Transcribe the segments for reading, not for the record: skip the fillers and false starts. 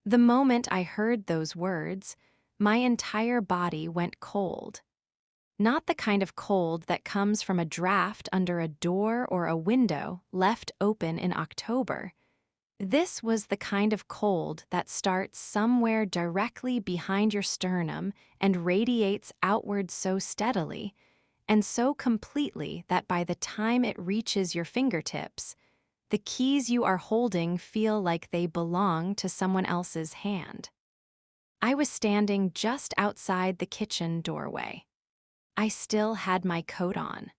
The moment I heard those words, my entire body went cold. Not the kind of cold that comes from a draft under a door or a window left open in October. This was the kind of cold that starts somewhere directly behind your sternum and radiates outward so steadily and so completely that by the time it reaches your fingertips, the keys you are holding feel like they belong to someone else's hand. I was standing just outside the kitchen doorway. I still had my coat on.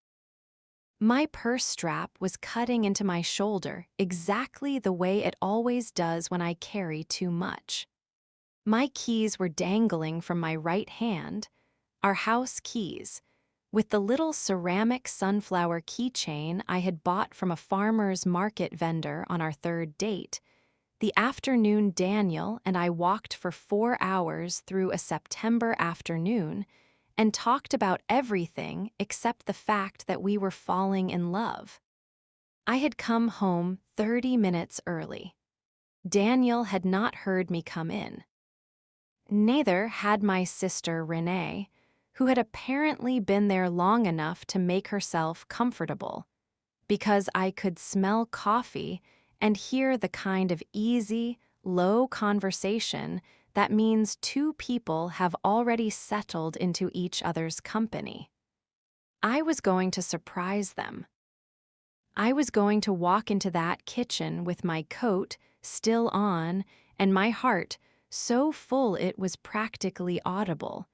My purse strap was cutting into my shoulder exactly the way it always does when I carry too much. My keys were dangling from my right hand, our house keys, with the little ceramic sunflower keychain I had bought from a farmer's market vendor on our third date. The afternoon Daniel and I walked for 4 hours through a September afternoon and talked about everything except the fact that we were falling in love. I had come home 30 minutes early. Daniel had not heard me come in. Neither had my sister Renee, who had apparently been there long enough to make herself comfortable, because I could smell coffee and hear the kind of easy, low conversation that means two people have already settled into each other's company. I was going to surprise them. I was going to walk into that kitchen with my coat still on and my heart so full it was practically audible.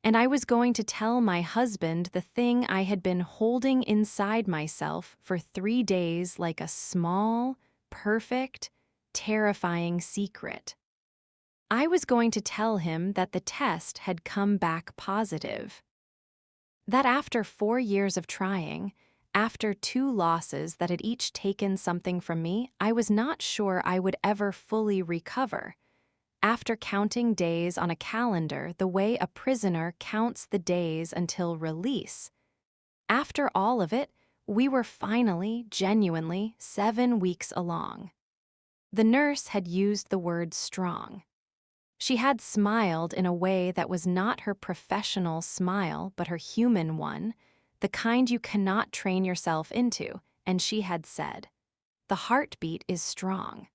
And I was going to tell my husband the thing I had been holding inside myself for 3 days like a small, perfect, terrifying secret. I was going to tell him that the test had come back positive. That after 4 years of trying, after 2 losses that had each taken something from me I was not sure I would ever fully recover. After counting days on a calendar the way a prisoner counts the days until release. After all of it, we were finally, genuinely, 7 weeks along. The nurse had used the word strong. She had smiled in a way that was not her professional smile but her human one, the kind you cannot train yourself into, and she had said, "The heartbeat is strong."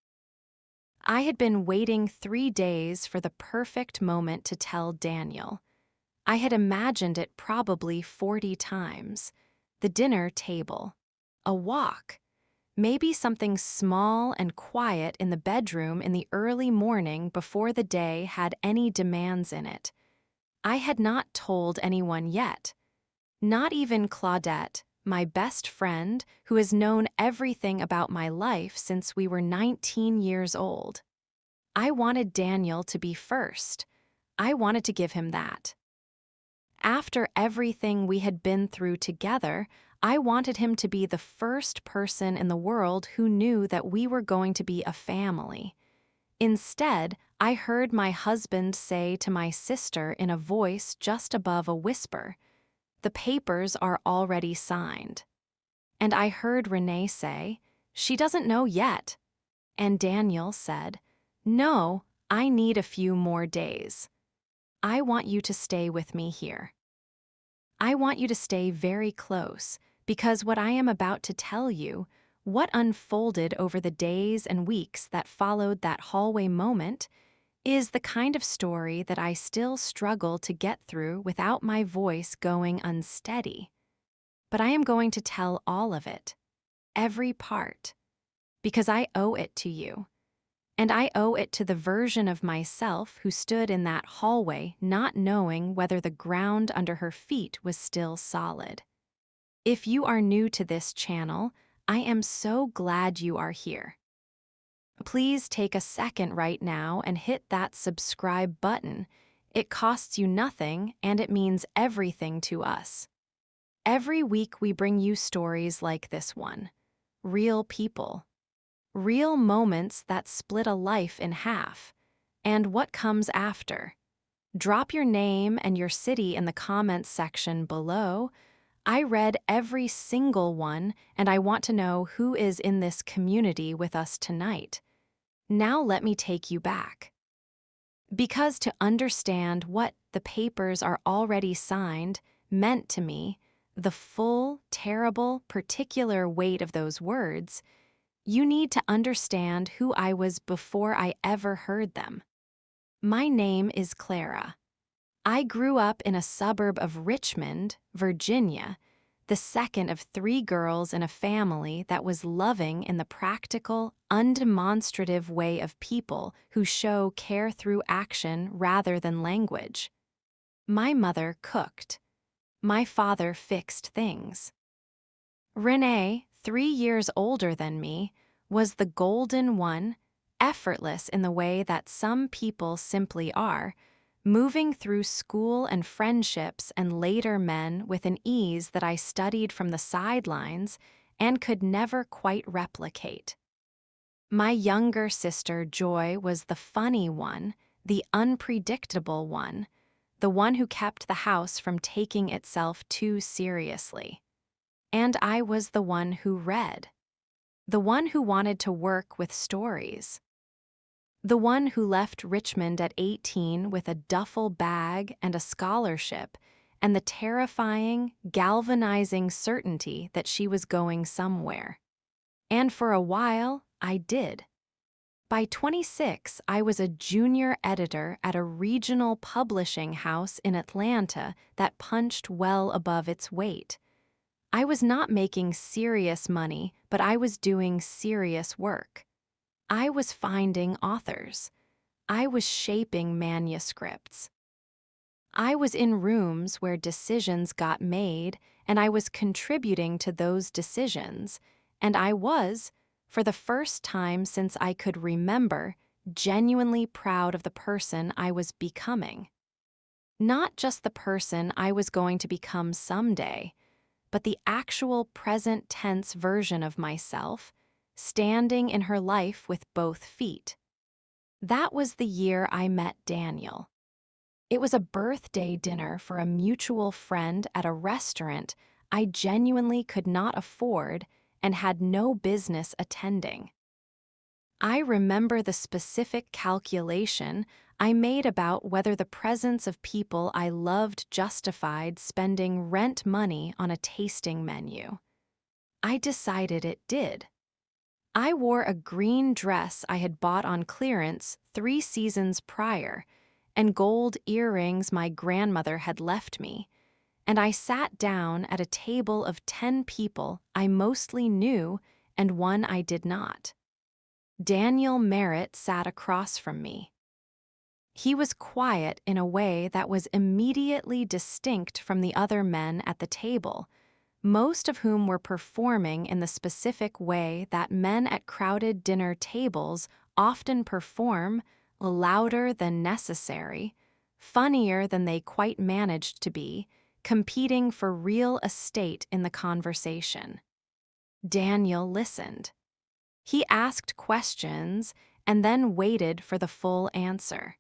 I had been waiting 3 days for the perfect moment to tell Daniel. I had imagined it probably 40 times. The dinner table. A walk. Maybe something small and quiet in the bedroom in the early morning before the day had any demands in it. I had not told anyone yet. Not even Claudette, my best friend, who has known everything about my life since we were 19 years old. I wanted Daniel to be first. I wanted to give him that. After everything we had been through together, I wanted him to be the first person in the world who knew that we were going to be a family. Instead, I heard my husband say to my sister in a voice just above a whisper, "The papers are already signed." And I heard Renee say, "She doesn't know yet." And Daniel said, "No, I need a few more days. I want you to stay with me here. I want you to stay very close, because what I am about to tell you, what unfolded over the days and weeks that followed that hallway moment, is the kind of story that I still struggle to get through without my voice going unsteady. But I am going to tell all of it, every part, because I owe it to you. And I owe it to the version of myself who stood in that hallway not knowing whether the ground under her feet was still solid. If you are new to this channel, I am so glad you are here. Please take a second right now and hit that subscribe button. It costs you nothing and it means everything to us. Every week we bring you stories like this one. Real people. Real moments that split a life in half. And what comes after. Drop your name and your city in the comments section below. I read every single one, and I want to know who is in this community with us tonight. Now let me take you back. Because to understand what the papers are already signed meant to me, the full, terrible, particular weight of those words, you need to understand who I was before I ever heard them. My name is Clara. I grew up in a suburb of Richmond, Virginia, the second of 3 girls in a family that was loving in the practical, undemonstrative way of people who show care through action rather than language. My mother cooked. My father fixed things. Renee, 3 years older than me, was the golden one, effortless in the way that some people simply are, moving through school and friendships and later men with an ease that I studied from the sidelines and could never quite replicate. My younger sister, Joy, was the funny one, the unpredictable one, the one who kept the house from taking itself too seriously. And I was the one who read, the one who wanted to work with stories. The one who left Richmond at 18 with a duffel bag and a scholarship and the terrifying, galvanizing certainty that she was going somewhere. And for a while, I did. By 26, I was a junior editor at a regional publishing house in Atlanta that punched well above its weight. I was not making serious money, but I was doing serious work. I was finding authors. I was shaping manuscripts. I was in rooms where decisions got made, and I was contributing to those decisions, and I was, for the first time since I could remember, genuinely proud of the person I was becoming. Not just the person I was going to become someday, but the actual present tense version of myself, standing in her life with both feet. That was the year I met Daniel. It was a birthday dinner for a mutual friend at a restaurant I genuinely could not afford and had no business attending. I remember the specific calculation I made about whether the presence of people I loved justified spending rent money on a tasting menu. I decided it did. I wore a green dress I had bought on clearance 3 seasons prior, and gold earrings my grandmother had left me, and I sat down at a table of 10 people I mostly knew and one I did not. Daniel Merritt sat across from me. He was quiet in a way that was immediately distinct from the other men at the table, most of whom were performing in the specific way that men at crowded dinner tables often perform, louder than necessary, funnier than they quite managed to be, competing for real estate in the conversation. Daniel listened. He asked questions and then waited for the full answer.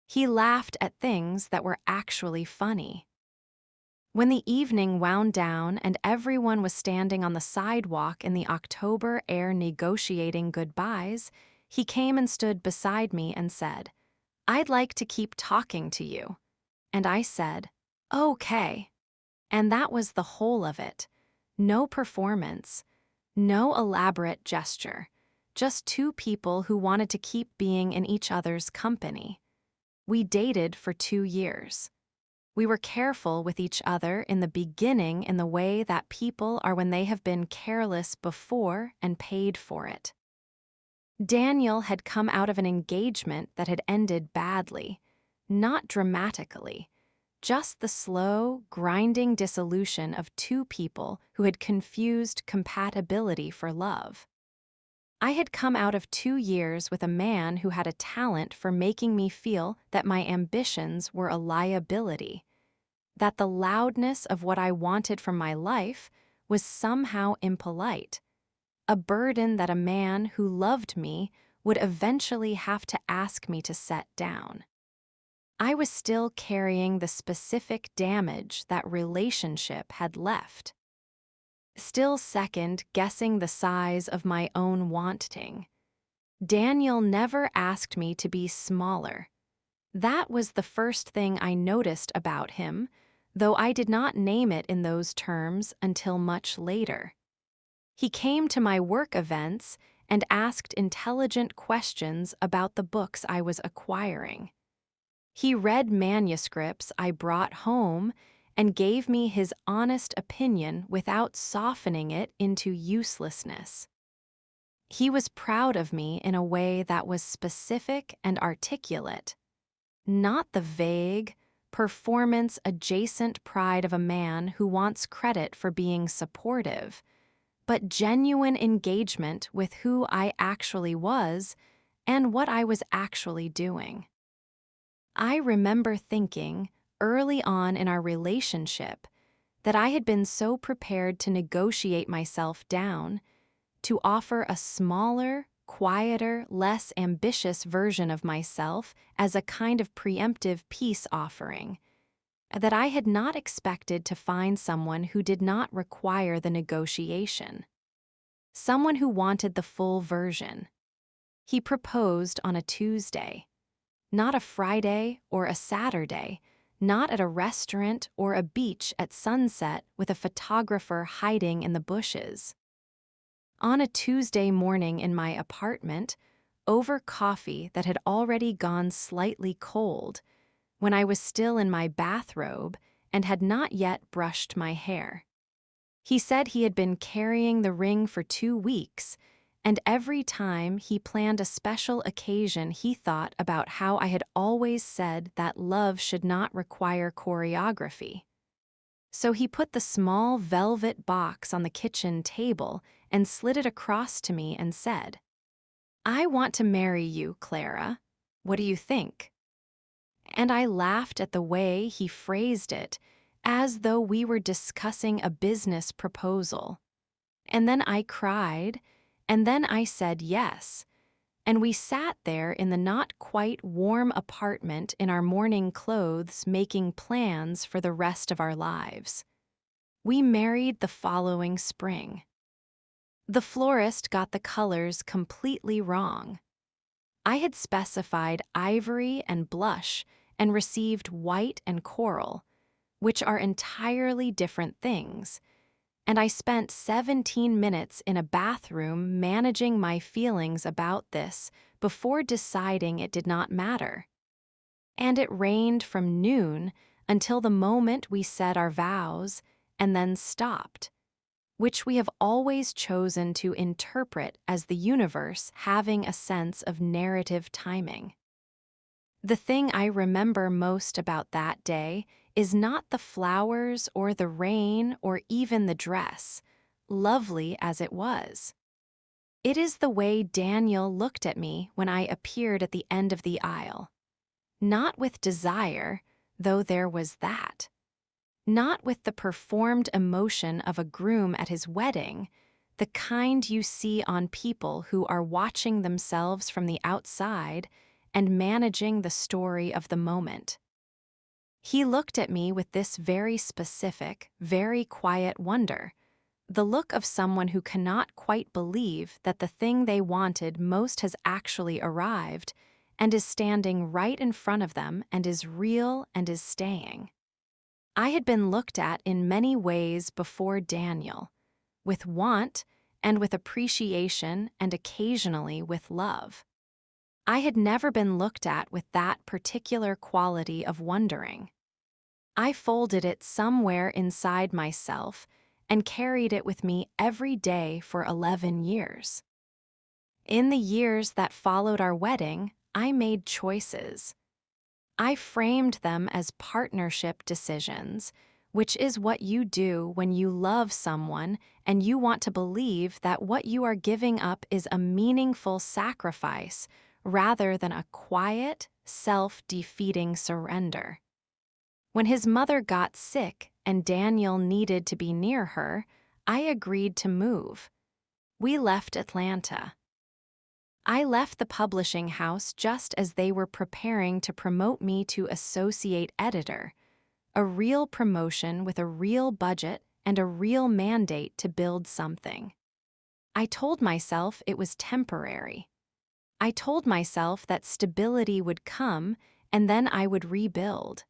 He laughed at things that were actually funny. When the evening wound down and everyone was standing on the sidewalk in the October air negotiating goodbyes, he came and stood beside me and said, "I'd like to keep talking to you." And I said, "Okay." And that was the whole of it. No performance, no elaborate gesture, just 2 people who wanted to keep being in each other's company. We dated for 2 years. We were careful with each other in the beginning in the way that people are when they have been careless before and paid for it. Daniel had come out of an engagement that had ended badly, not dramatically, just the slow, grinding dissolution of 2 people who had confused compatibility for love. I had come out of 2 years with a man who had a talent for making me feel that my ambitions were a liability, that the loudness of what I wanted from my life was somehow impolite, a burden that a man who loved me would eventually have to ask me to set down. I was still carrying the specific damage that relationship had left. Still second guessing the size of my own wanting. Daniel never asked me to be smaller. That was the first thing I noticed about him, though I did not name it in those terms until much later. He came to my work events and asked intelligent questions about the books I was acquiring. He read manuscripts I brought home and gave me his honest opinion without softening it into uselessness. He was proud of me in a way that was specific and articulate, not the vague, performance-adjacent pride of a man who wants credit for being supportive, but genuine engagement with who I actually was and what I was actually doing. I remember thinking, early on in our relationship, that I had been so prepared to negotiate myself down, to offer a smaller, quieter, less ambitious version of myself as a kind of preemptive peace offering, that I had not expected to find someone who did not require the negotiation, someone who wanted the full version. He proposed on a Tuesday, not a Friday or a Saturday, not at a restaurant or a beach at sunset with a photographer hiding in the bushes. On a Tuesday morning in my apartment, over coffee that had already gone slightly cold, when I was still in my bathrobe and had not yet brushed my hair. He said he had been carrying the ring for 2 weeks, and every time he planned a special occasion he thought about how I had always said that love should not require choreography. So he put the small velvet box on the kitchen table and slid it across to me and said, "I want to marry you, Clara. What do you think?" And I laughed at the way he phrased it, as though we were discussing a business proposal. And then I cried, and then I said yes, and we sat there in the not quite warm apartment in our morning clothes making plans for the rest of our lives. We married the following spring. The florist got the colors completely wrong. I had specified ivory and blush and received white and coral, which are entirely different things, and I spent 17 minutes in a bathroom managing my feelings about this before deciding it did not matter. And it rained from noon until the moment we said our vows and then stopped, which we have always chosen to interpret as the universe having a sense of narrative timing. The thing I remember most about that day is not the flowers or the rain or even the dress, lovely as it was. It is the way Daniel looked at me when I appeared at the end of the aisle. Not with desire, though there was that. Not with the performed emotion of a groom at his wedding, the kind you see on people who are watching themselves from the outside and managing the story of the moment. He looked at me with this very specific, very quiet wonder, the look of someone who cannot quite believe that the thing they wanted most has actually arrived and is standing right in front of them and is real and is staying. I had been looked at in many ways before Daniel, with want and with appreciation and occasionally with love. I had never been looked at with that particular quality of wondering. I folded it somewhere inside myself and carried it with me every day for 11 years. In the years that followed our wedding, I made choices. I framed them as partnership decisions, which is what you do when you love someone and you want to believe that what you are giving up is a meaningful sacrifice rather than a quiet, self-defeating surrender. When his mother got sick and Daniel needed to be near her, I agreed to move. We left Atlanta. I left the publishing house just as they were preparing to promote me to associate editor, a real promotion with a real budget and a real mandate to build something. I told myself it was temporary. I told myself that stability would come and then I would rebuild.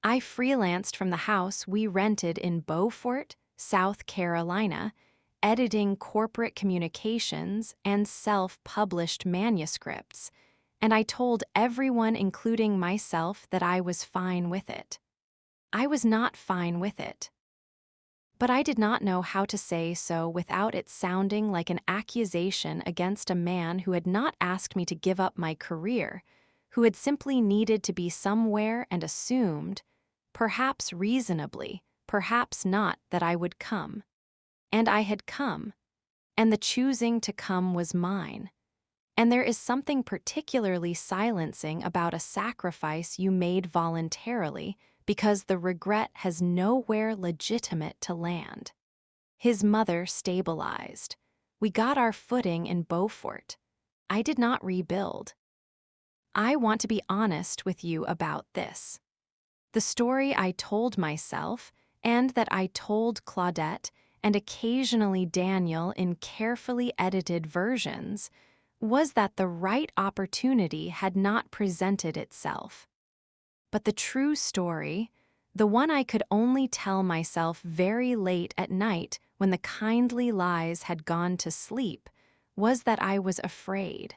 I freelanced from the house we rented in Beaufort, South Carolina, editing corporate communications and self-published manuscripts, and I told everyone, including myself, that I was fine with it. I was not fine with it. But I did not know how to say so without it sounding like an accusation against a man who had not asked me to give up my career, who had simply needed to be somewhere and assumed, perhaps reasonably, perhaps not, that I would come. And I had come, and the choosing to come was mine. And there is something particularly silencing about a sacrifice you made voluntarily, because the regret has nowhere legitimate to land. His mother stabilized. We got our footing in Beaufort. I did not rebuild. I want to be honest with you about this. The story I told myself, and that I told Claudette, and occasionally Daniel in carefully edited versions, was that the right opportunity had not presented itself. But the true story, the one I could only tell myself very late at night when the kindly lies had gone to sleep, was that I was afraid.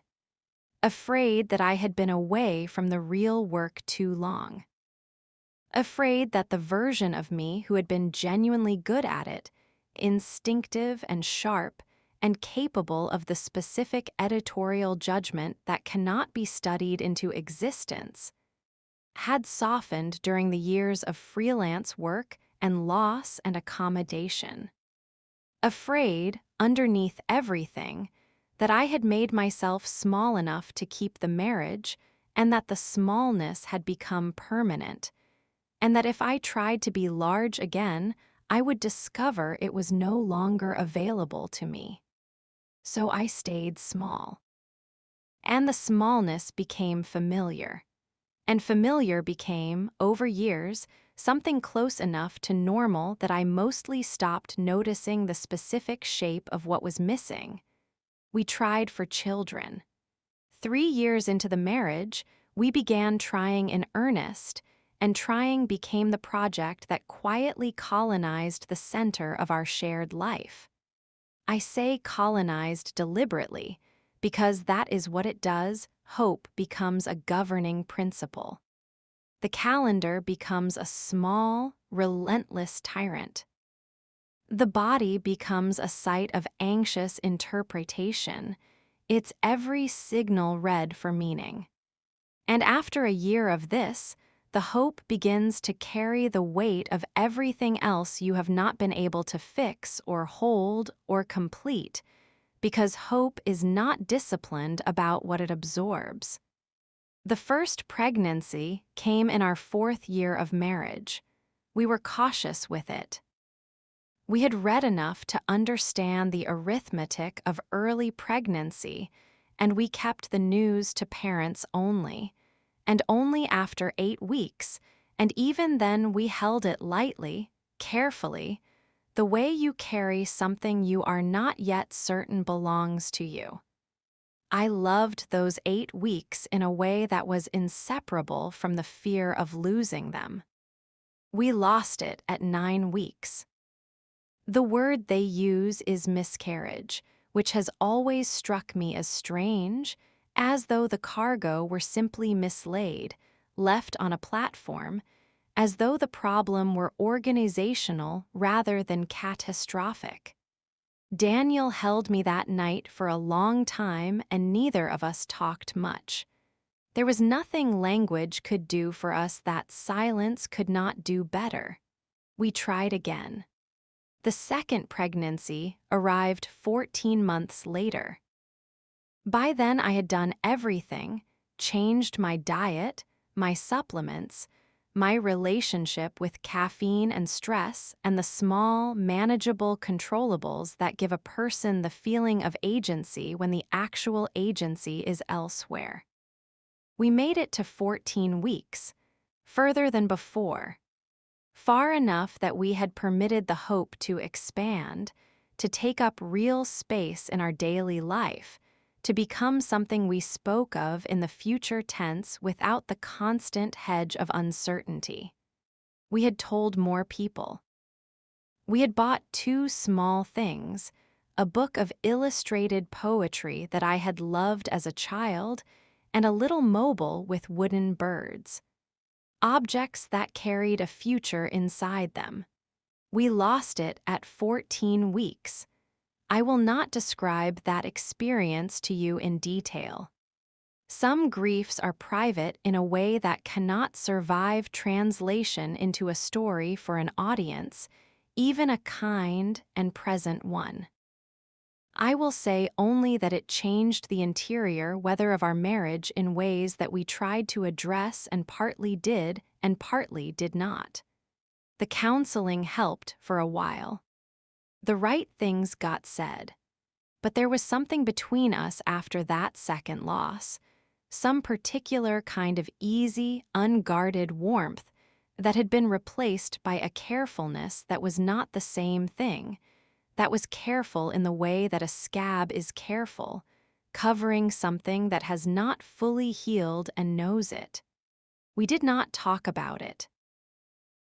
Afraid that I had been away from the real work too long. Afraid that the version of me who had been genuinely good at it, instinctive and sharp, and capable of the specific editorial judgment that cannot be studied into existence, had softened during the years of freelance work and loss and accommodation. Afraid, underneath everything, that I had made myself small enough to keep the marriage, and that the smallness had become permanent, and that if I tried to be large again, I would discover it was no longer available to me. So I stayed small. And the smallness became familiar. And familiar became, over years, something close enough to normal that I mostly stopped noticing the specific shape of what was missing. We tried for children. 3 years into the marriage, we began trying in earnest, and trying became the project that quietly colonized the center of our shared life. I say colonized deliberately, because that is what it does. Hope becomes a governing principle. The calendar becomes a small, relentless tyrant. The body becomes a site of anxious interpretation, its every signal read for meaning. And after a year of this, the hope begins to carry the weight of everything else you have not been able to fix or hold or complete, because hope is not disciplined about what it absorbs. The first pregnancy came in our 4th year of marriage. We were cautious with it. We had read enough to understand the arithmetic of early pregnancy, and we kept the news to parents only, and only after 8 weeks, and even then we held it lightly, carefully, the way you carry something you are not yet certain belongs to you. I loved those 8 weeks in a way that was inseparable from the fear of losing them. We lost it at 9 weeks. The word they use is miscarriage, which has always struck me as strange, as though the cargo were simply mislaid, left on a platform, as though the problem were organizational rather than catastrophic. Daniel held me that night for a long time, and neither of us talked much. There was nothing language could do for us that silence could not do better. We tried again. The second pregnancy arrived 14 months later. By then I had done everything, changed my diet, my supplements, my relationship with caffeine and stress, and the small, manageable controllables that give a person the feeling of agency when the actual agency is elsewhere. We made it to 14 weeks, further than before. Far enough that we had permitted the hope to expand, to take up real space in our daily life, to become something we spoke of in the future tense without the constant hedge of uncertainty. We had told more people. We had bought two small things: a book of illustrated poetry that I had loved as a child, and a little mobile with wooden birds. Objects that carried a future inside them. We lost it at 14 weeks. I will not describe that experience to you in detail. Some griefs are private in a way that cannot survive translation into a story for an audience, even a kind and present one. I will say only that it changed the interior weather of our marriage in ways that we tried to address and partly did not. The counseling helped for a while. The right things got said. But there was something between us after that second loss, some particular kind of easy, unguarded warmth that had been replaced by a carefulness that was not the same thing, that was careful in the way that a scab is careful, covering something that has not fully healed and knows it. We did not talk about it.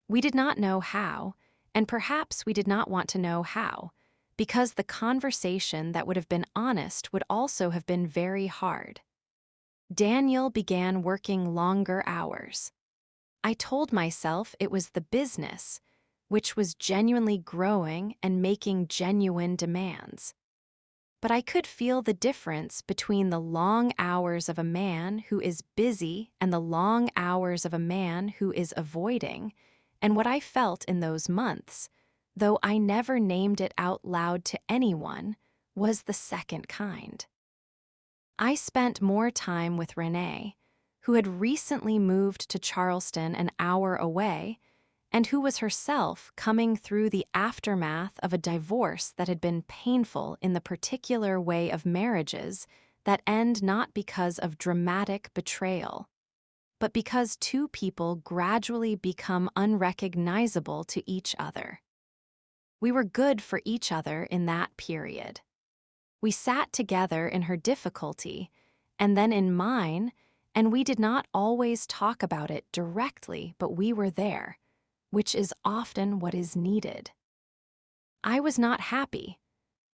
We did not know how, and perhaps we did not want to know how, because the conversation that would have been honest would also have been very hard. Daniel began working longer hours. I told myself it was the business, which was genuinely growing and making genuine demands. But I could feel the difference between the long hours of a man who is busy and the long hours of a man who is avoiding, and what I felt in those months, though I never named it out loud to anyone, was the second kind. I spent more time with Renee, who had recently moved to Charleston an hour away, and who was herself coming through the aftermath of a divorce that had been painful in the particular way of marriages that end not because of dramatic betrayal, but because two people gradually become unrecognizable to each other. We were good for each other in that period. We sat together in her difficulty, and then in mine, and we did not always talk about it directly, but we were there, which is often what is needed. I was not happy.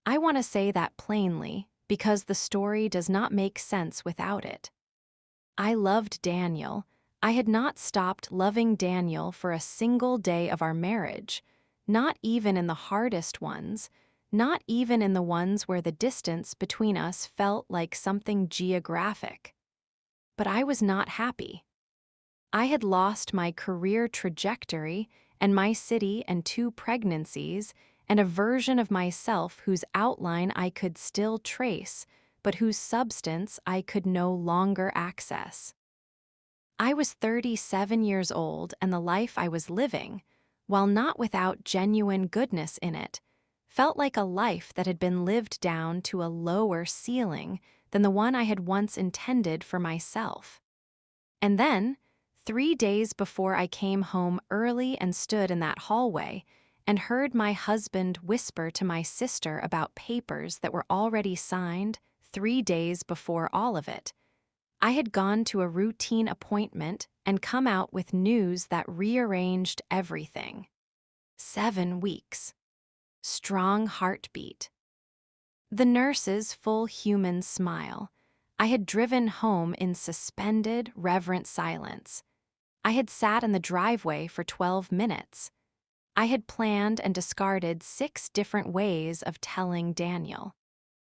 I want to say that plainly, because the story does not make sense without it. I loved Daniel. I had not stopped loving Daniel for a single day of our marriage, not even in the hardest ones, not even in the ones where the distance between us felt like something geographic. But I was not happy. I had lost my career trajectory and my city and two pregnancies and a version of myself whose outline I could still trace, but whose substance I could no longer access. I was 37 years old, and the life I was living, while not without genuine goodness in it, felt like a life that had been lived down to a lower ceiling than the one I had once intended for myself. And then, 3 days before I came home early and stood in that hallway and heard my husband whisper to my sister about papers that were already signed 3 days before all of it, I had gone to a routine appointment and come out with news that rearranged everything. 7 weeks. Strong heartbeat. The nurse's full human smile. I had driven home in suspended, reverent silence. I had sat in the driveway for 12 minutes. I had planned and discarded 6 different ways of telling Daniel.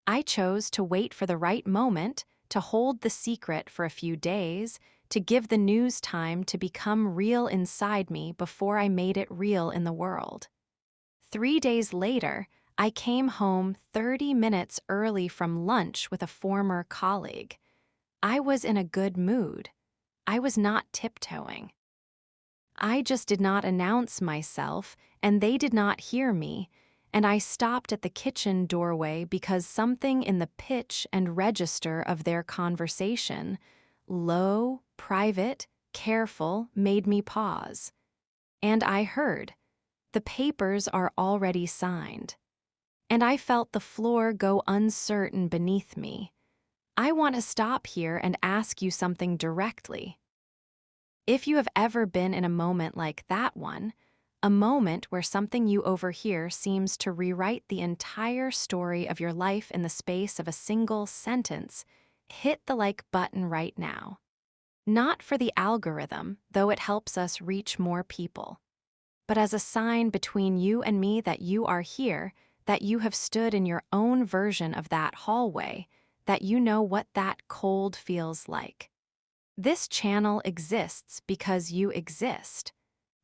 I chose to wait for the right moment, to hold the secret for a few days, to give the news time to become real inside me before I made it real in the world. 3 days later, I came home 30 minutes early from lunch with a former colleague. I was in a good mood. I was not tiptoeing. I just did not announce myself, and they did not hear me, and I stopped at the kitchen doorway because something in the pitch and register of their conversation, low, private, careful, made me pause. And I heard, "The papers are already signed." And I felt the floor go uncertain beneath me. I want to stop here and ask you something directly. If you have ever been in a moment like that one, a moment where something you overhear seems to rewrite the entire story of your life in the space of a single sentence, hit the like button right now. Not for the algorithm, though it helps us reach more people, but as a sign between you and me that you are here, that you have stood in your own version of that hallway, that you know what that cold feels like. This channel exists because you exist,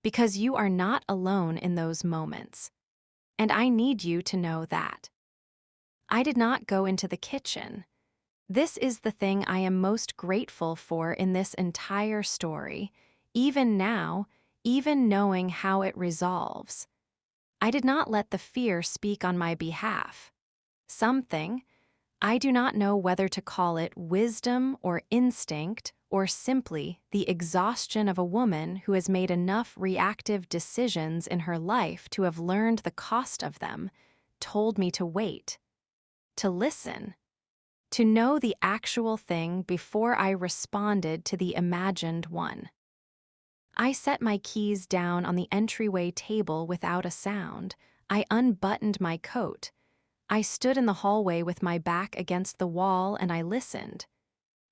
because you are not alone in those moments. And I need you to know that. I did not go into the kitchen. This is the thing I am most grateful for in this entire story, even now, even knowing how it resolves. I did not let the fear speak on my behalf. Something, I do not know whether to call it wisdom or instinct or simply the exhaustion of a woman who has made enough reactive decisions in her life to have learned the cost of them, told me to wait, to listen, to know the actual thing before I responded to the imagined one. I set my keys down on the entryway table without a sound. I unbuttoned my coat. I stood in the hallway with my back against the wall and I listened.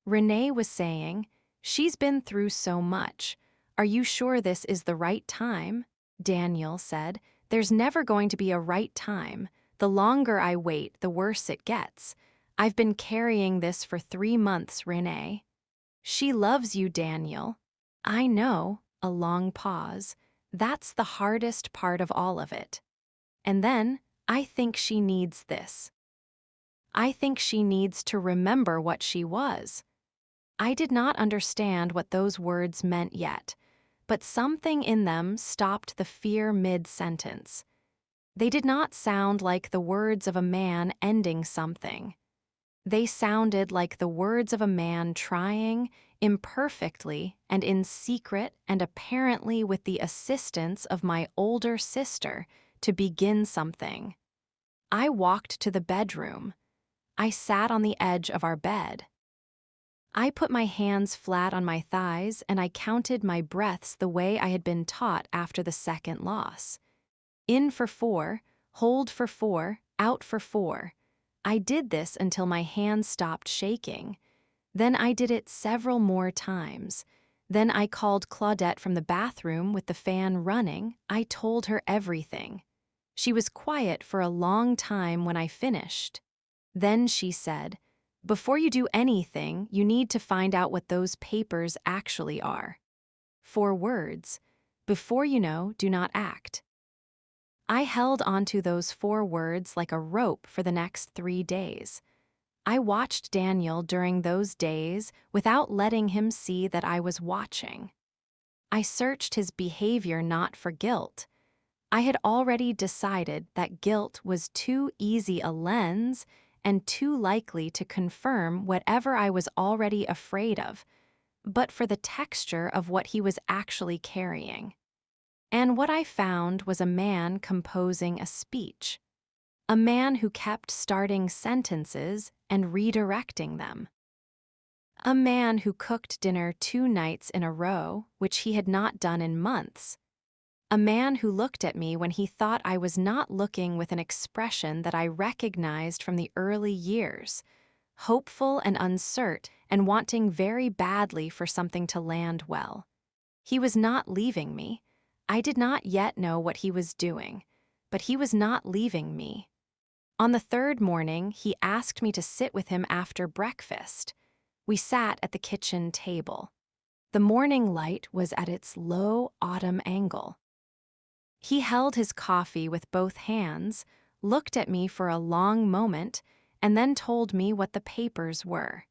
Renee was saying, "She's been through so much. Are you sure this is the right time?" Daniel said, "There's never going to be a right time. The longer I wait, the worse it gets. I've been carrying this for 3 months, Renee." "She loves you, Daniel." "I know." A long pause. "That's the hardest part of all of it." And then, "I think she needs this. I think she needs to remember what she was." I did not understand what those words meant yet, but something in them stopped the fear mid-sentence. They did not sound like the words of a man ending something. They sounded like the words of a man trying, imperfectly and in secret and apparently with the assistance of my older sister, to begin something. I walked to the bedroom. I sat on the edge of our bed. I put my hands flat on my thighs and I counted my breaths the way I had been taught after the second loss. In for 4, hold for 4, out for 4. I did this until my hands stopped shaking. Then I did it several more times. Then I called Claudette from the bathroom with the fan running. I told her everything. She was quiet for a long time when I finished. Then she said, "Before you do anything, you need to find out what those papers actually are." 4 words. Before you know, do not act. I held onto those 4 words like a rope for the next 3 days. I watched Daniel during those days without letting him see that I was watching. I searched his behavior not for guilt. I had already decided that guilt was too easy a lens and too likely to confirm whatever I was already afraid of, but for the texture of what he was actually carrying. And what I found was a man composing a speech. A man who kept starting sentences and redirecting them. A man who cooked dinner 2 nights in a row, which he had not done in months. A man who looked at me when he thought I was not looking with an expression that I recognized from the early years, hopeful and uncertain and wanting very badly for something to land well. He was not leaving me. I did not yet know what he was doing, but he was not leaving me. On the 3rd morning, he asked me to sit with him after breakfast. We sat at the kitchen table. The morning light was at its low autumn angle. He held his coffee with both hands, looked at me for a long moment, and then told me what the papers were.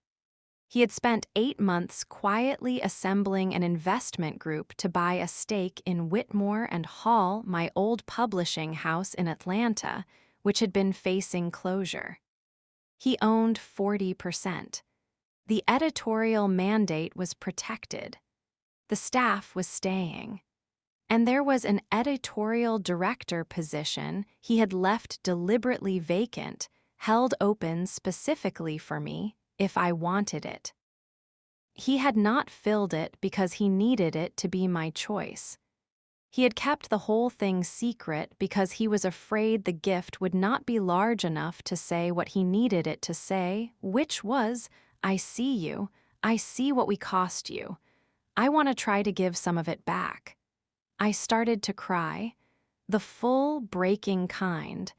He had spent 8 months quietly assembling an investment group to buy a stake in Whitmore and Hall, my old publishing house in Atlanta, which had been facing closure. He owned 40%. The editorial mandate was protected. The staff was staying. And there was an editorial director position he had left deliberately vacant, held open specifically for me, if I wanted it. He had not filled it because he needed it to be my choice. He had kept the whole thing secret because he was afraid the gift would not be large enough to say what he needed it to say, which was, "I see you. I see what we cost you. I want to try to give some of it back." I started to cry, the full, breaking kind,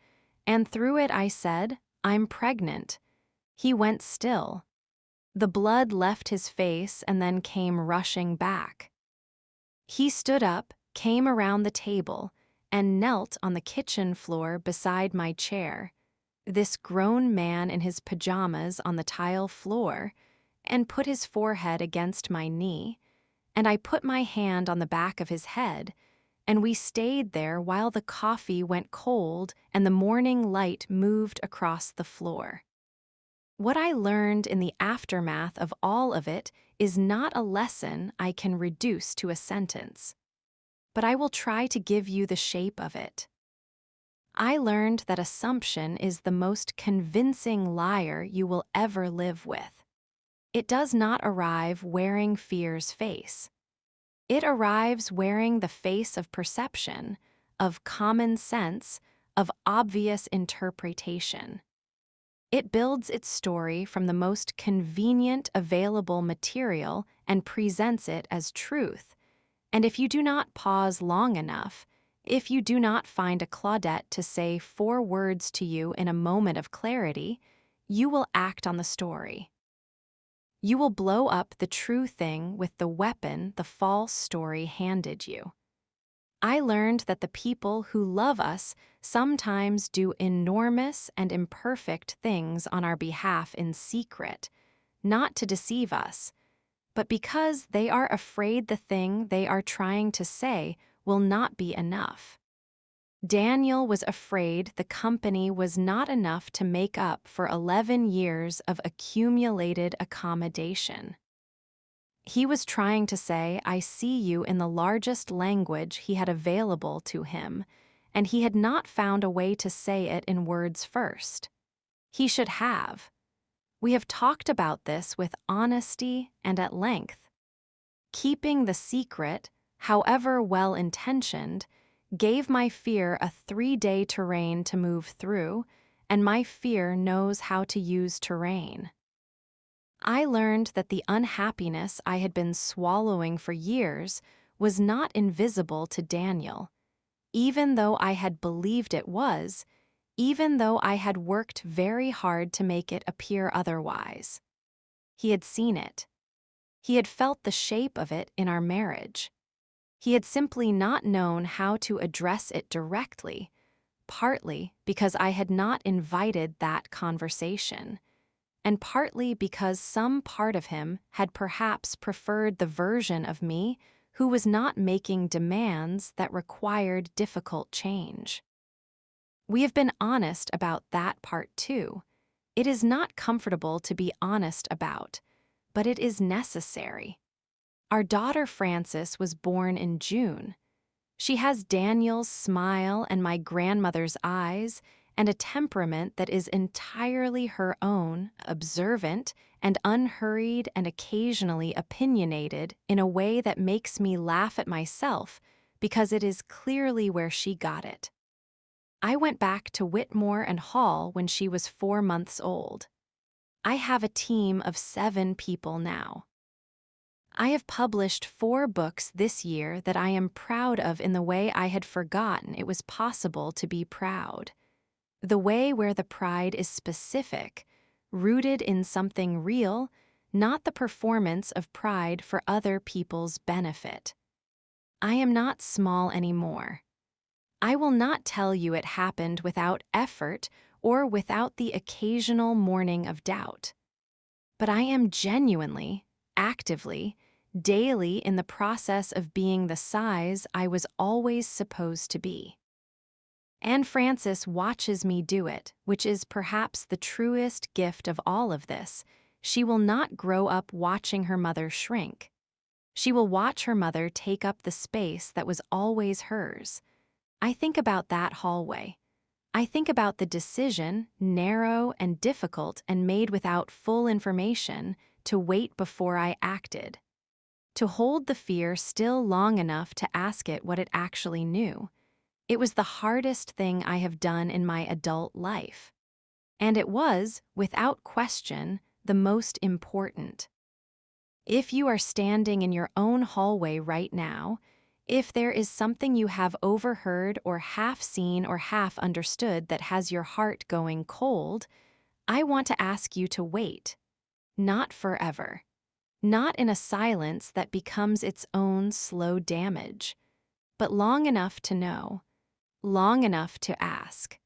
and through it I said, "I'm pregnant." He went still. The blood left his face and then came rushing back. He stood up, came around the table, and knelt on the kitchen floor beside my chair, this grown man in his pajamas on the tile floor, and put his forehead against my knee, and I put my hand on the back of his head, and we stayed there while the coffee went cold and the morning light moved across the floor. What I learned in the aftermath of all of it is not a lesson I can reduce to a sentence, but I will try to give you the shape of it. I learned that assumption is the most convincing liar you will ever live with. It does not arrive wearing fear's face. It arrives wearing the face of perception, of common sense, of obvious interpretation. It builds its story from the most convenient available material and presents it as truth. And if you do not pause long enough, if you do not find a Claudette to say 4 words to you in a moment of clarity, you will act on the story. You will blow up the true thing with the weapon the false story handed you. I learned that the people who love us sometimes do enormous and imperfect things on our behalf in secret, not to deceive us, but because they are afraid the thing they are trying to say will not be enough. Daniel was afraid the company was not enough to make up for 11 years of accumulated accommodation. He was trying to say, "I see you," in the largest language he had available to him, and he had not found a way to say it in words first. He should have. We have talked about this with honesty and at length. Keeping the secret, however well-intentioned, gave my fear a 3-day terrain to move through, and my fear knows how to use terrain. I learned that the unhappiness I had been swallowing for years was not invisible to Daniel, even though I had believed it was, even though I had worked very hard to make it appear otherwise. He had seen it. He had felt the shape of it in our marriage. He had simply not known how to address it directly, partly because I had not invited that conversation, and partly because some part of him had perhaps preferred the version of me who was not making demands that required difficult change. We have been honest about that part too. It is not comfortable to be honest about, but it is necessary. Our daughter Frances was born in June. She has Daniel's smile and my grandmother's eyes, and a temperament that is entirely her own, observant and unhurried and occasionally opinionated in a way that makes me laugh at myself because it is clearly where she got it. I went back to Whitmore and Hall when she was 4 months old. I have a team of 7 people now. I have published 4 books this year that I am proud of in the way I had forgotten it was possible to be proud. The way where the pride is specific, rooted in something real, not the performance of pride for other people's benefit. I am not small anymore. I will not tell you it happened without effort or without the occasional morning of doubt. But I am genuinely, actively, daily in the process of being the size I was always supposed to be. And Frances watches me do it, which is perhaps the truest gift of all of this. She will not grow up watching her mother shrink. She will watch her mother take up the space that was always hers. I think about that hallway. I think about the decision, narrow and difficult and made without full information, to wait before I acted. To hold the fear still long enough to ask it what it actually knew. It was the hardest thing I have done in my adult life. And it was, without question, the most important. If you are standing in your own hallway right now, if there is something you have overheard or half seen or half understood that has your heart going cold, I want to ask you to wait. Not forever. Not in a silence that becomes its own slow damage, but long enough to know, long enough to ask,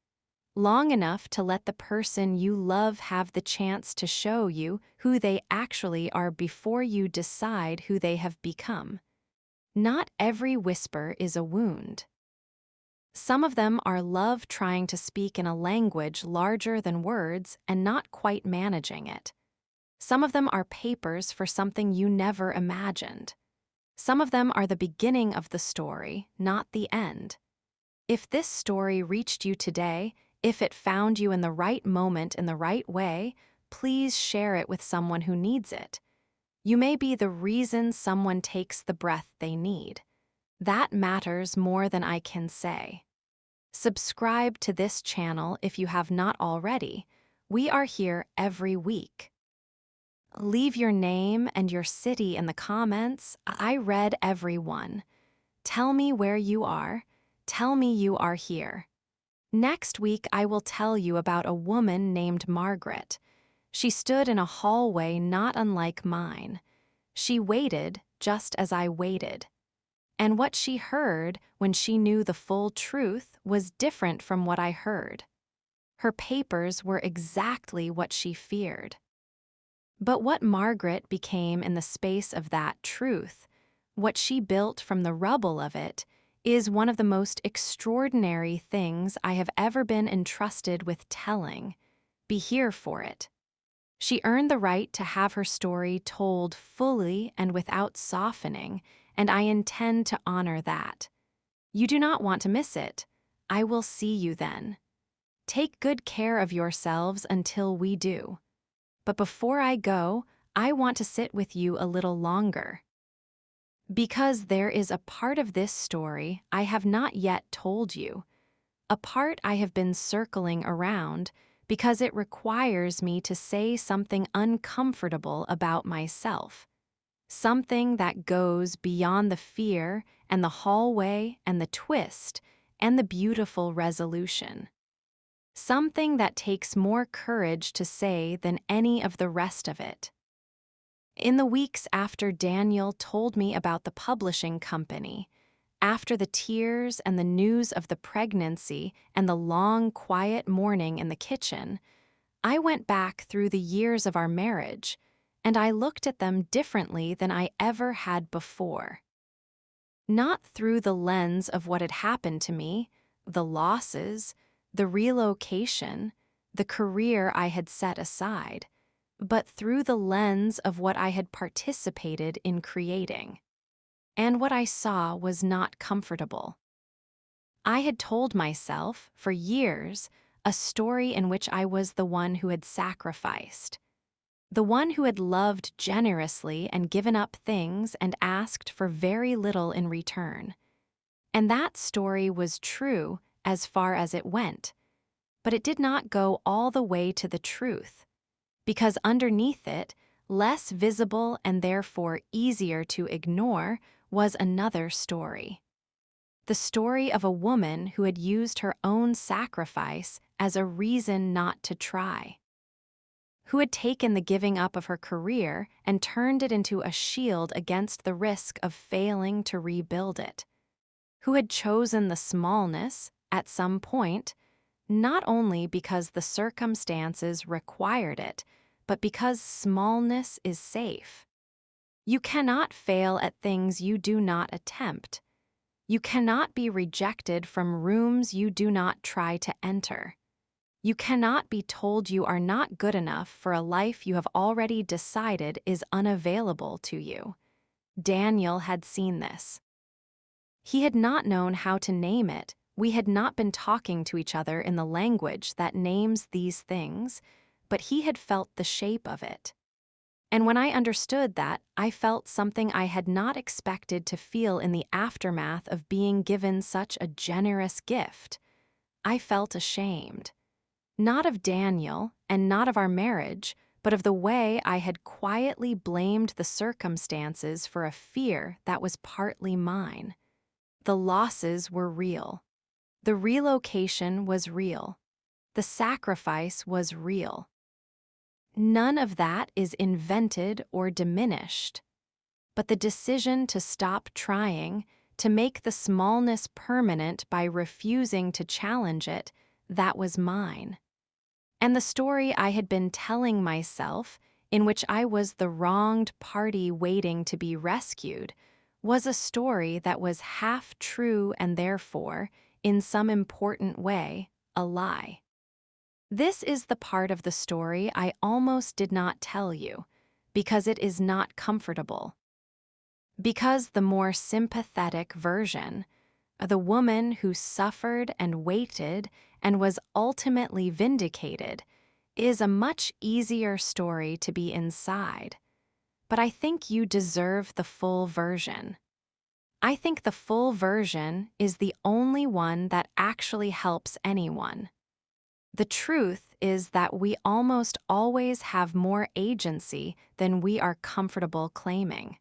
long enough to let the person you love have the chance to show you who they actually are before you decide who they have become. Not every whisper is a wound. Some of them are love trying to speak in a language larger than words and not quite managing it. Some of them are papers for something you never imagined. Some of them are the beginning of the story, not the end. If this story reached you today, if it found you in the right moment in the right way, please share it with someone who needs it. You may be the reason someone takes the breath they need. That matters more than I can say. Subscribe to this channel if you have not already. We are here every week. Leave your name and your city in the comments. I read every one. Tell me where you are. Tell me you are here. Next week, I will tell you about a woman named Margaret. She stood in a hallway not unlike mine. She waited just as I waited. And what she heard when she knew the full truth was different from what I heard. Her papers were exactly what she feared. But what Margaret became in the space of that truth, what she built from the rubble of it, is one of the most extraordinary things I have ever been entrusted with telling. Be here for it. She earned the right to have her story told fully and without softening, and I intend to honor that. You do not want to miss it. I will see you then. Take good care of yourselves until we do. But before I go, I want to sit with you a little longer. Because there is a part of this story I have not yet told you, a part I have been circling around because it requires me to say something uncomfortable about myself, something that goes beyond the fear and the hallway and the twist and the beautiful resolution. Something that takes more courage to say than any of the rest of it. In the weeks after Daniel told me about the publishing company, after the tears and the news of the pregnancy and the long, quiet morning in the kitchen, I went back through the years of our marriage, and I looked at them differently than I ever had before. Not through the lens of what had happened to me, the losses, the relocation, the career I had set aside, but through the lens of what I had participated in creating. And what I saw was not comfortable. I had told myself, for years, a story in which I was the one who had sacrificed, the one who had loved generously and given up things and asked for very little in return. And that story was true as far as it went, but it did not go all the way to the truth, because underneath it, less visible and therefore easier to ignore, was another story. The story of a woman who had used her own sacrifice as a reason not to try, who had taken the giving up of her career and turned it into a shield against the risk of failing to rebuild it, who had chosen the smallness, at some point, not only because the circumstances required it, but because smallness is safe. You cannot fail at things you do not attempt. You cannot be rejected from rooms you do not try to enter. You cannot be told you are not good enough for a life you have already decided is unavailable to you. Daniel had seen this. He had not known how to name it We had not been talking to each other in the language that names these things, but he had felt the shape of it. And when I understood that, I felt something I had not expected to feel in the aftermath of being given such a generous gift. I felt ashamed. Not of Daniel, and not of our marriage, but of the way I had quietly blamed the circumstances for a fear that was partly mine. The losses were real. The relocation was real. The sacrifice was real. None of that is invented or diminished. But the decision to stop trying, to make the smallness permanent by refusing to challenge it, that was mine. And the story I had been telling myself, in which I was the wronged party waiting to be rescued, was a story that was half true and therefore, in some important way, a lie. This is the part of the story I almost did not tell you, because it is not comfortable. Because the more sympathetic version, the woman who suffered and waited and was ultimately vindicated, is a much easier story to be inside. But I think you deserve the full version. I think the full version is the only one that actually helps anyone. The truth is that we almost always have more agency than we are comfortable claiming.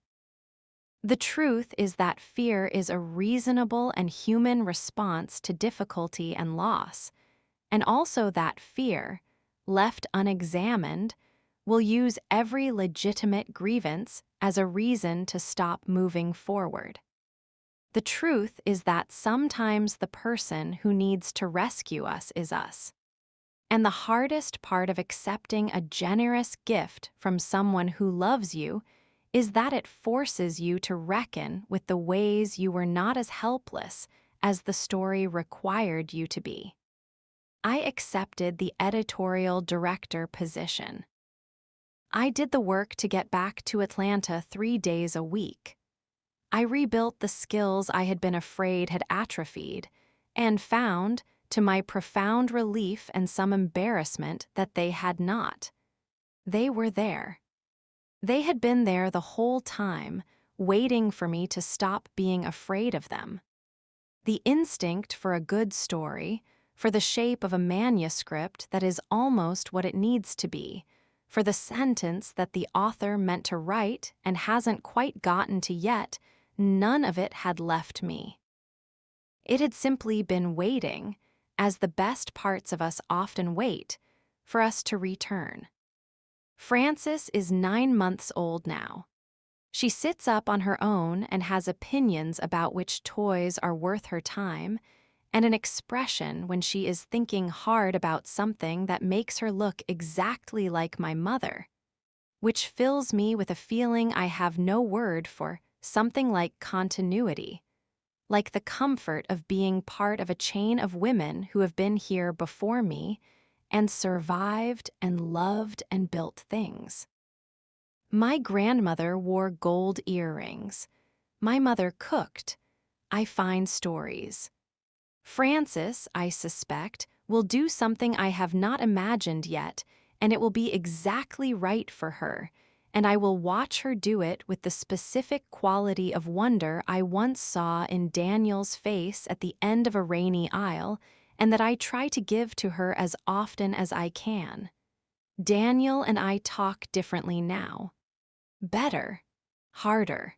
The truth is that fear is a reasonable and human response to difficulty and loss, and also that fear, left unexamined, will use every legitimate grievance as a reason to stop moving forward. The truth is that sometimes the person who needs to rescue us is us. And the hardest part of accepting a generous gift from someone who loves you is that it forces you to reckon with the ways you were not as helpless as the story required you to be. I accepted the editorial director position. I did the work to get back to Atlanta 3 days a week. I rebuilt the skills I had been afraid had atrophied, and found, to my profound relief and some embarrassment, that they had not. They were there. They had been there the whole time, waiting for me to stop being afraid of them. The instinct for a good story, for the shape of a manuscript that is almost what it needs to be, for the sentence that the author meant to write and hasn't quite gotten to yet, none of it had left me. It had simply been waiting, as the best parts of us often wait, for us to return. Frances is 9 months old now. She sits up on her own and has opinions about which toys are worth her time, and an expression when she is thinking hard about something that makes her look exactly like my mother, which fills me with a feeling I have no word for, something like continuity, like the comfort of being part of a chain of women who have been here before me and survived and loved and built things. My grandmother wore gold earrings. My mother cooked. I find stories. Frances, I suspect, will do something I have not imagined yet, and it will be exactly right for her, and I will watch her do it with the specific quality of wonder I once saw in Daniel's face at the end of a rainy aisle, and that I try to give to her as often as I can. Daniel and I talk differently now. Better. Harder.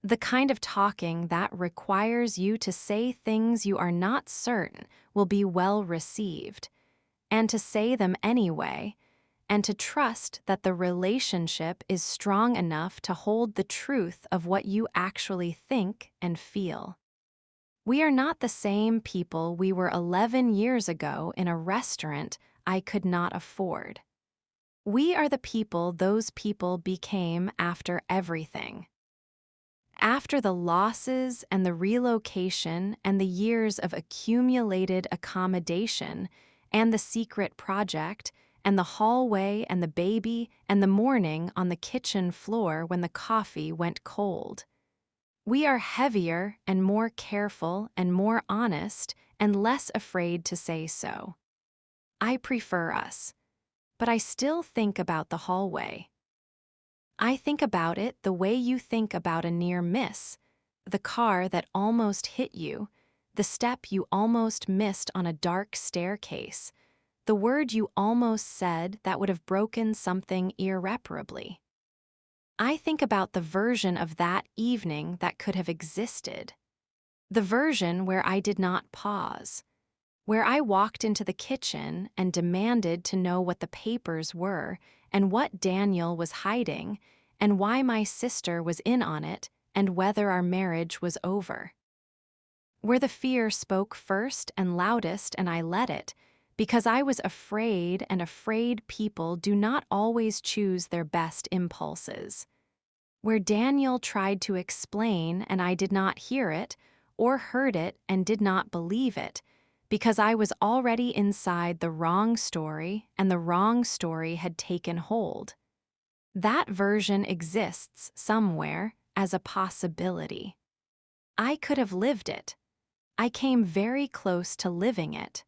The kind of talking that requires you to say things you are not certain will be well received, and to say them anyway, and to trust that the relationship is strong enough to hold the truth of what you actually think and feel. We are not the same people we were 11 years ago in a restaurant I could not afford. We are the people those people became after everything. After the losses and the relocation and the years of accumulated accommodation and the secret project and the hallway and the baby and the morning on the kitchen floor when the coffee went cold. We are heavier and more careful and more honest and less afraid to say so. I prefer us, but I still think about the hallway. I think about it the way you think about a near miss, the car that almost hit you, the step you almost missed on a dark staircase, the word you almost said that would have broken something irreparably. I think about the version of that evening that could have existed, the version where I did not pause, where I walked into the kitchen and demanded to know what the papers were and what Daniel was hiding and why my sister was in on it and whether our marriage was over. Where the fear spoke first and loudest and I let it, because I was afraid and afraid people do not always choose their best impulses. Where Daniel tried to explain and I did not hear it, or heard it and did not believe it, because I was already inside the wrong story and the wrong story had taken hold. That version exists somewhere as a possibility. I could have lived it. I came very close to living it.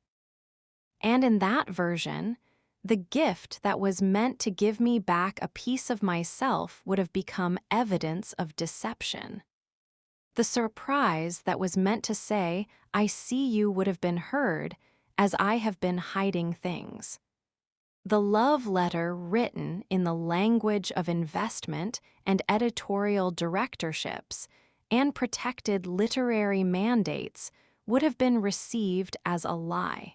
And in that version, the gift that was meant to give me back a piece of myself would have become evidence of deception. The surprise that was meant to say, I see you would have been heard, as I have been hiding things. The love letter written in the language of investment and editorial directorships and protected literary mandates would have been received as a lie.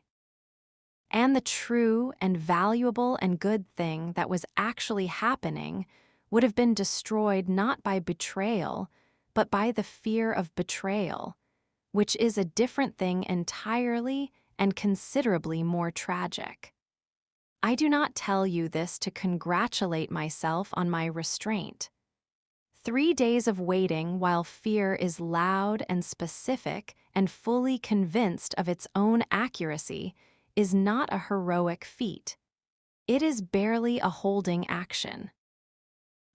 And the true and valuable and good thing that was actually happening would have been destroyed not by betrayal, but by the fear of betrayal, which is a different thing entirely and considerably more tragic. I do not tell you this to congratulate myself on my restraint. 3 days of waiting while fear is loud and specific and fully convinced of its own accuracy is not a heroic feat. It is barely a holding action.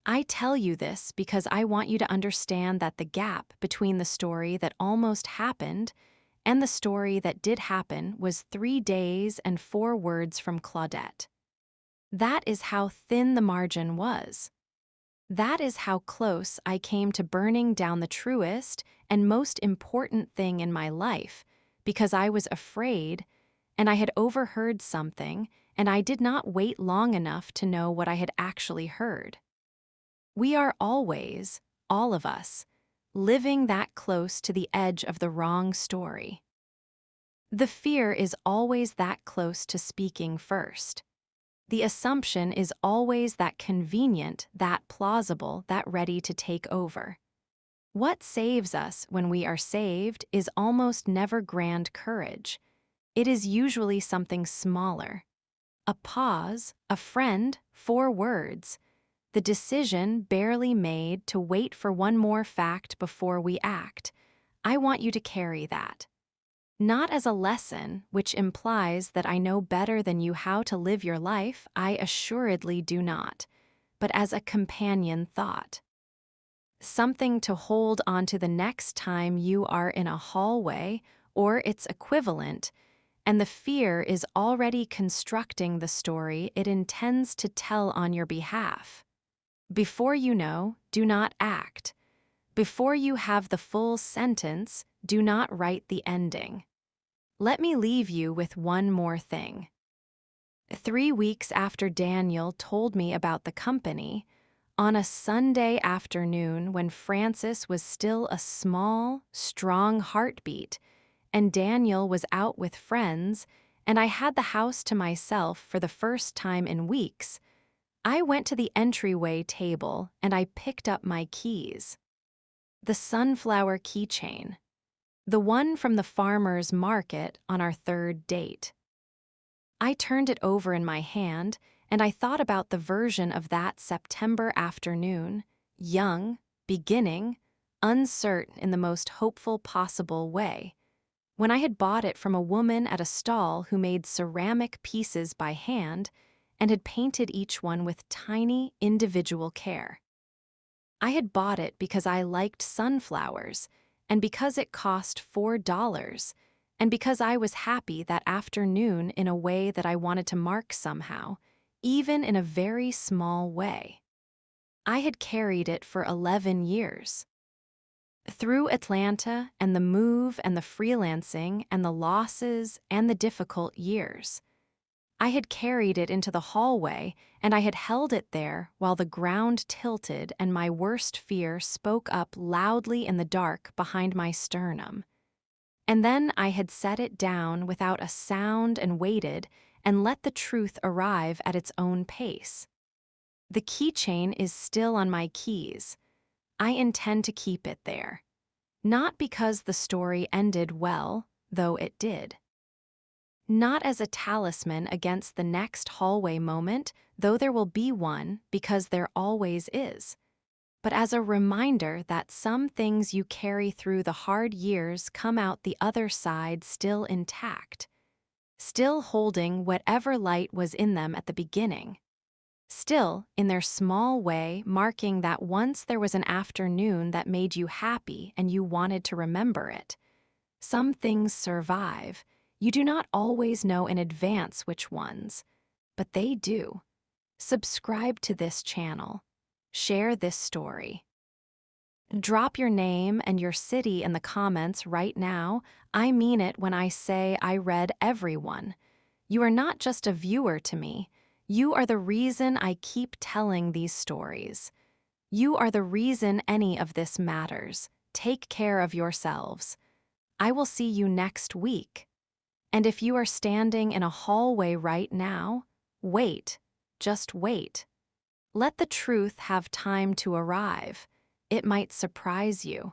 I tell you this because I want you to understand that the gap between the story that almost happened and the story that did happen was 3 days and 4 words from Claudette. That is how thin the margin was. That is how close I came to burning down the truest and most important thing in my life, because I was afraid, and I had overheard something, and I did not wait long enough to know what I had actually heard. We are always, all of us, living that close to the edge of the wrong story. The fear is always that close to speaking first. The assumption is always that convenient, that plausible, that ready to take over. What saves us when we are saved is almost never grand courage. It is usually something smaller. A pause, a friend, 4 words. The decision barely made to wait for one more fact before we act. I want you to carry that. Not as a lesson, which implies that I know better than you how to live your life, I assuredly do not, but as a companion thought. Something to hold onto the next time you are in a hallway or its equivalent, and the fear is already constructing the story it intends to tell on your behalf. Before you know, do not act. Before you have the full sentence, do not write the ending. Let me leave you with one more thing. 3 weeks after Daniel told me about the company, on a Sunday afternoon when Francis was still a small, strong heartbeat, and Daniel was out with friends, and I had the house to myself for the first time in weeks, I went to the entryway table and I picked up my keys. The sunflower keychain. The one from the farmer's market on our 3rd date. I turned it over in my hand, and I thought about the version of that September afternoon, young, beginning, uncertain in the most hopeful possible way, when I had bought it from a woman at a stall who made ceramic pieces by hand and had painted each one with tiny, individual care. I had bought it because I liked sunflowers, and because it cost $4, and because I was happy that afternoon in a way that I wanted to mark somehow, even in a very small way. I had carried it for 11 years. Through Atlanta and the move and the freelancing and the losses and the difficult years, I had carried it into the hallway, and I had held it there while the ground tilted and my worst fear spoke up loudly in the dark behind my sternum. And then I had set it down without a sound and waited and let the truth arrive at its own pace. The keychain is still on my keys. I intend to keep it there. Not because the story ended well, though it did. Not as a talisman against the next hallway moment, though there will be one because there always is, but as a reminder that some things you carry through the hard years come out the other side still intact, still holding whatever light was in them at the beginning, still, in their small way, marking that once there was an afternoon that made you happy and you wanted to remember it. Some things survive. You do not always know in advance which ones, but they do. Subscribe to this channel. Share this story. Drop your name and your city in the comments right now. I mean it when I say I read every one. You are not just a viewer to me. You are the reason I keep telling these stories. You are the reason any of this matters. Take care of yourselves. I will see you next week. And if you are standing in a hallway right now, wait, just wait. Let the truth have time to arrive. It might surprise you.